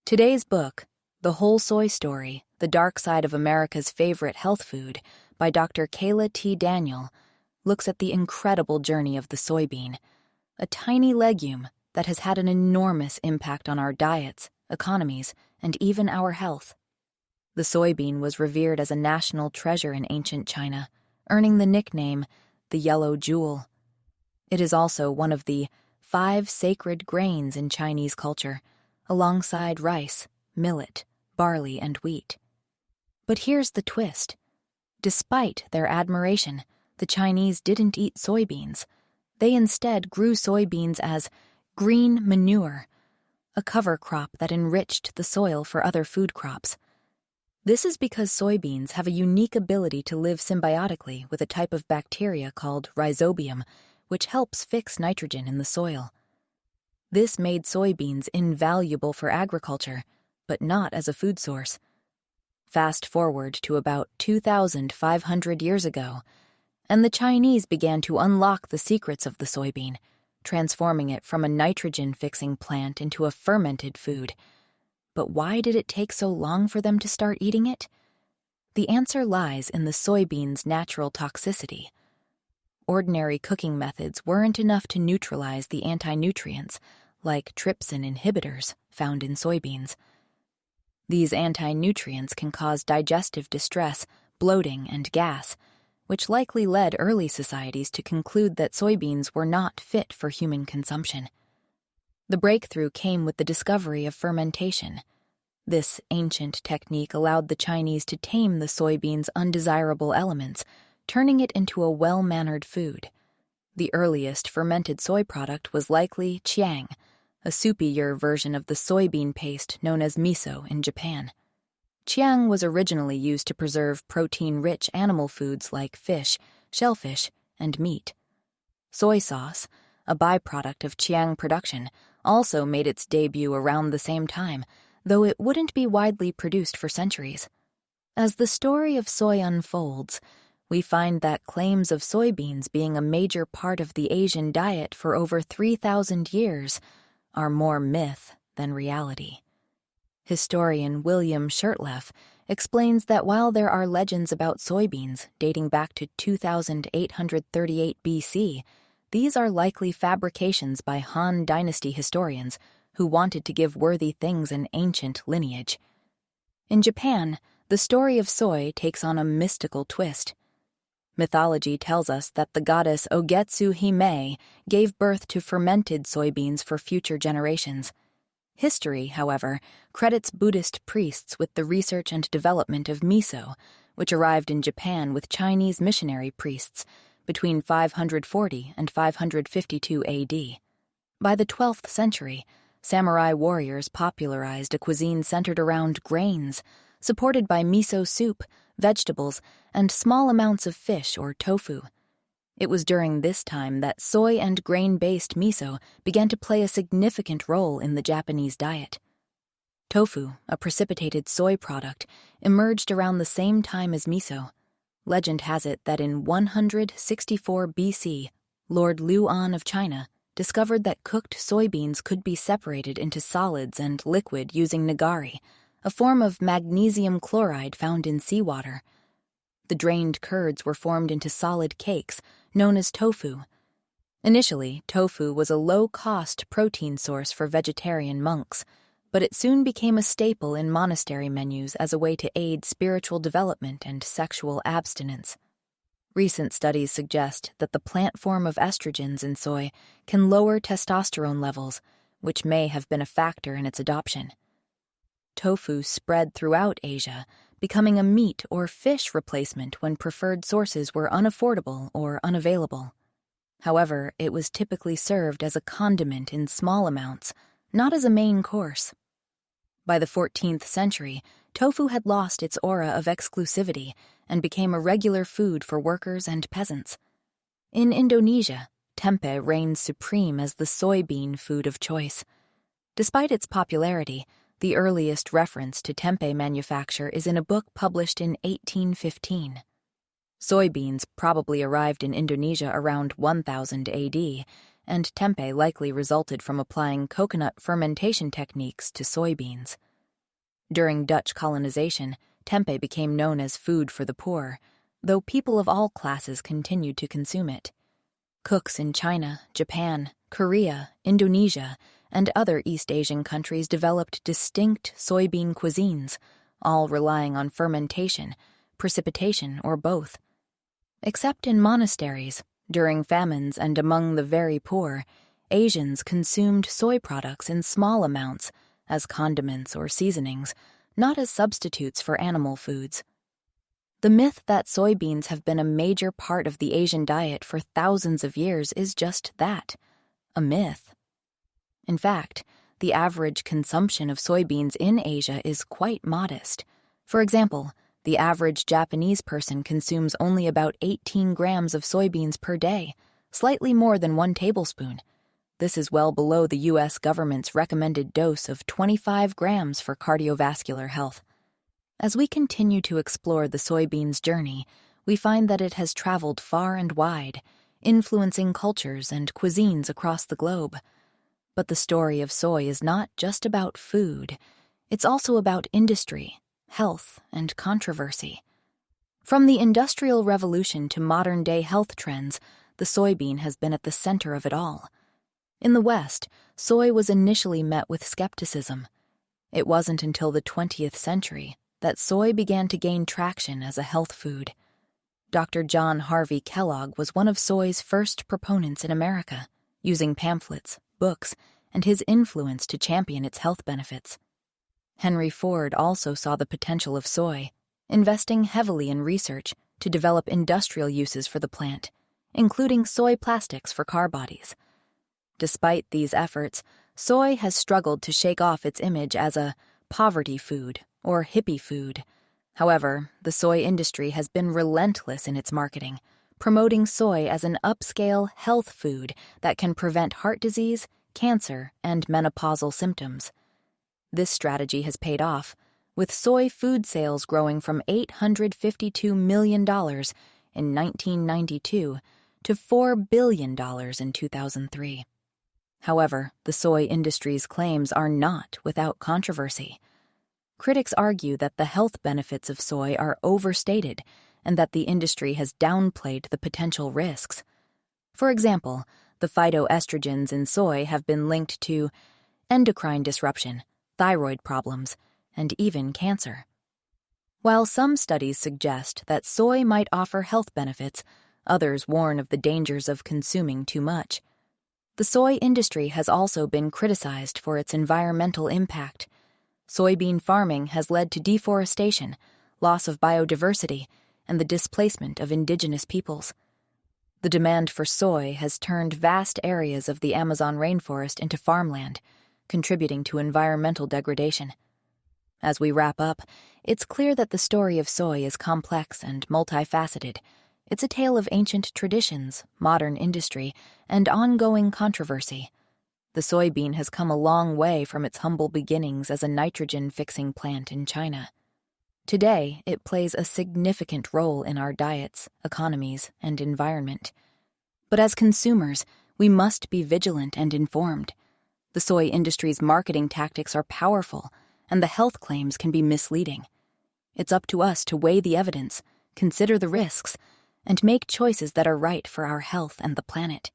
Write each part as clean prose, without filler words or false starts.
Today's book, The Whole Soy Story, The Dark Side of America's Favorite Health Food, by Dr. Kaayla T. looks at the incredible journey of the soybean, a tiny legume that has had an enormous impact on our diets, economies, and even our health. The soybean was revered as a national treasure in ancient China, earning the nickname the yellow jewel. It is also one of the 5 sacred grains in Chinese culture, alongside rice, millet, barley, and wheat. But here's the twist. Despite their admiration, the Chinese didn't eat soybeans. They instead grew soybeans as green manure, a cover crop that enriched the soil for other food crops. This is because soybeans have a unique ability to live symbiotically with a type of bacteria called rhizobium, which helps fix nitrogen in the soil. This made soybeans invaluable for agriculture, but not as a food source. Fast forward to about 2,500 years ago, and the Chinese began to unlock the secrets of the soybean, transforming it from a nitrogen-fixing plant into a fermented food. But why did it take so long for them to start eating it? The answer lies in the soybean's natural toxicity. Ordinary cooking methods weren't enough to neutralize the anti-nutrients, like trypsin inhibitors found in soybeans. These anti-nutrients can cause digestive distress, bloating, and gas, which likely led early societies to conclude that soybeans were not fit for human consumption. The breakthrough came with the discovery of fermentation. This ancient technique allowed the Chinese to tame the soybean's undesirable elements, turning it into a well-mannered food. The earliest fermented soy product was likely chiang, a soupier version of the soybean paste known as miso in Japan. Chiang was originally used to preserve protein-rich animal foods like fish, shellfish, and meat. Soy sauce, a byproduct of chiang production, also made its debut around the same time, though it wouldn't be widely produced for centuries. As the story of soy unfolds, we find that claims of soybeans being a major part of the Asian diet for over 3,000 years are more myth than reality. Historian William Shirtleff explains that while there are legends about soybeans dating back to 2838 BC, these are likely fabrications by Han Dynasty historians who wanted to give worthy things an ancient lineage. In Japan, the story of soy takes on a mystical twist. Mythology tells us that the goddess Ogetsu Hime gave birth to fermented soybeans for future generations. History, however, credits Buddhist priests with the research and development of miso, which arrived in Japan with Chinese missionary priests between 540 and 552 AD. By the 12th century, samurai warriors popularized a cuisine centered around grains, supported by miso soup, vegetables, and small amounts of fish or tofu. It was during this time that soy and grain-based miso began to play a significant role in the Japanese diet. Tofu, a precipitated soy product, emerged around the same time as miso. Legend has it that in 164 BC, Lord Luan of China discovered that cooked soybeans could be separated into solids and liquid using nagari, a form of magnesium chloride found in seawater. The drained curds were formed into solid cakes, known as tofu. Initially, tofu was a low-cost protein source for vegetarian monks, but it soon became a staple in monastery menus as a way to aid spiritual development and sexual abstinence. Recent studies suggest that the plant form of estrogens in soy can lower testosterone levels, which may have been a factor in its adoption. Tofu spread throughout Asia, becoming a meat or fish replacement when preferred sources were unaffordable or unavailable. However, it was typically served as a condiment in small amounts, not as a main course. By the 14th century, tofu had lost its aura of exclusivity and became a regular food for workers and peasants. In Indonesia, tempeh reigns supreme as the soybean food of choice. Despite its popularity, the earliest reference to tempeh manufacture is in a book published in 1815. Soybeans probably arrived in Indonesia around 1000 AD, and tempeh likely resulted from applying coconut fermentation techniques to soybeans. During Dutch colonization, tempeh became known as food for the poor, though people of all classes continued to consume it. Cooks in China, Japan, Korea, Indonesia, and other East Asian countries developed distinct soybean cuisines, all relying on fermentation, precipitation, or both. Except in monasteries, during famines and among the very poor, Asians consumed soy products in small amounts as condiments or seasonings, not as substitutes for animal foods. The myth that soybeans have been a major part of the Asian diet for thousands of years is just that, a myth. In fact, the average consumption of soybeans in Asia is quite modest. For example, the average Japanese person consumes only about 18 grams of soybeans per day, slightly more than 1 tablespoon. This is well below the U.S. government's recommended dose of 25 grams for cardiovascular health. As we continue to explore the soybean's journey, we find that it has traveled far and wide, influencing cultures and cuisines across the globe. But the story of soy is not just about food. It's also about industry, health, and controversy. From the Industrial Revolution to modern-day health trends, the soybean has been at the center of it all. In the West, soy was initially met with skepticism. It wasn't until the 20th century that soy began to gain traction as a health food. Dr. John Harvey Kellogg was one of soy's first proponents in America, using pamphlets, books, and his influence to champion its health benefits. Henry Ford also saw the potential of soy, investing heavily in research to develop industrial uses for the plant, including soy plastics for car bodies. Despite these efforts, soy has struggled to shake off its image as a poverty food or hippie food. However, the soy industry has been relentless in its marketing, promoting soy as an upscale health food that can prevent heart disease, cancer, and menopausal symptoms. This strategy has paid off, with soy food sales growing from $852 million in 1992 to $4 billion in 2003. However, the soy industry's claims are not without controversy. Critics argue that the health benefits of soy are overstated and that the industry has downplayed the potential risks. For example, the phytoestrogens in soy have been linked to endocrine disruption, thyroid problems, and even cancer. While some studies suggest that soy might offer health benefits, others warn of the dangers of consuming too much. The soy industry has also been criticized for its environmental impact. Soybean farming has led to deforestation, loss of biodiversity, and the displacement of indigenous peoples. The demand for soy has turned vast areas of the Amazon rainforest into farmland, contributing to environmental degradation. As we wrap up, it's clear that the story of soy is complex and multifaceted. It's a tale of ancient traditions, modern industry, and ongoing controversy. The soybean has come a long way from its humble beginnings as a nitrogen-fixing plant in China. Today, it plays a significant role in our diets, economies, and environment. But as consumers, we must be vigilant and informed. The soy industry's marketing tactics are powerful, and the health claims can be misleading. It's up to us to weigh the evidence, consider the risks, and make choices that are right for our health and the planet.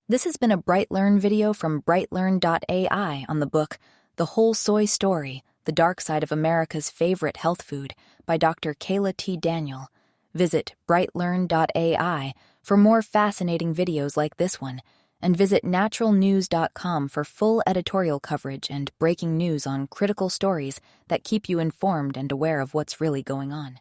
This has been a BrightLearn video from BrightLearn.ai on the book The Whole Soy Story, The Dark Side of America's Favorite Health Food by Dr. Kaayla T. Daniel. Visit BrightLearn.ai for more fascinating videos like this one, and visit naturalnews.com for full editorial coverage and breaking news on critical stories that keep you informed and aware of what's really going on.